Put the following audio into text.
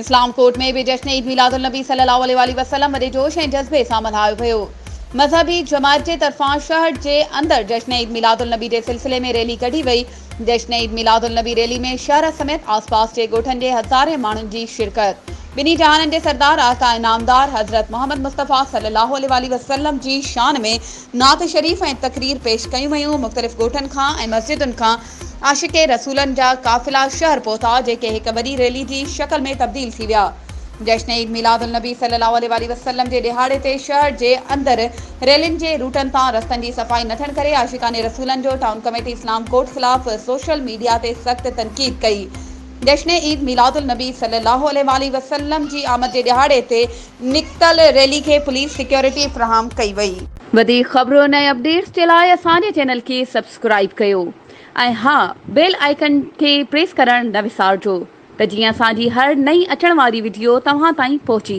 इस्लाम court में भी जश्न ईद मिलादुल नबी सल्लल्लाहु अलैहि वसल्लम वॾे जोश ऐं जज़्बे सां मल्हायो वियो। मज़हबी जमात जे तरफ़ां शहर जे अंदर जश्न ईद मिलादुल नबी जे सिलसिले में रैली कढी वई। जश्न ईद मिलादुल नबी रैली में शहर समेत आसपास जे ॻोठनि जे हज़ारे माण्हुनि जी शिरकत। ॿिन्ही जहाननि जे सरदार आका इनामदार हज़रत मोहम्मद मुस्तफ़ा सल्लल्लाहु अलैहि वसल्लम जी शान में नात शरीफ़ ऐं तक़रीर पेश कयूं वयूं। मुख़्तलिफ़ ॻोठनि खां ऐं मस्जिदुनि खां आशिक़े रसूलनि जा काफ़िला शहर पहुता, जेके हिक वॾी रैली जी शक्ल में तब्दील थी विया। जश्न ईद मिलादुल नबी सल्लल्लाहु अलैहि वसल्लम जे ॾिहाड़े ते शहर जे अंदर रैलियुनि जे रूटनि तां रस्तनि जी सफ़ाई न थियण करे आशिक़ाने रसूलनि जो टाउन कमेटी इस्लाम कोर्ट ख़िलाफ़ सोशल मीडिया ते सख़्त तनक़ीद कई। जश्न ईद मिलादुल नबी सल्लल्लाहु अलैहि वसल्लम जी आमद जे ॾिहाड़े ते निकितल रैली खे पुलिस सिक्योरिटी फ़राहम कई वई। वधीक ख़बरुनि ऐं अपडेट्स जे लाइ असांजे चैनल खे सब्सक्राइब कयो ऐं हा, बेल आइकन खे प्रेस करणु न विसारिजो त जीअं असांजी हर नई अचण वारी वीडियो तव्हां ताईं पहुची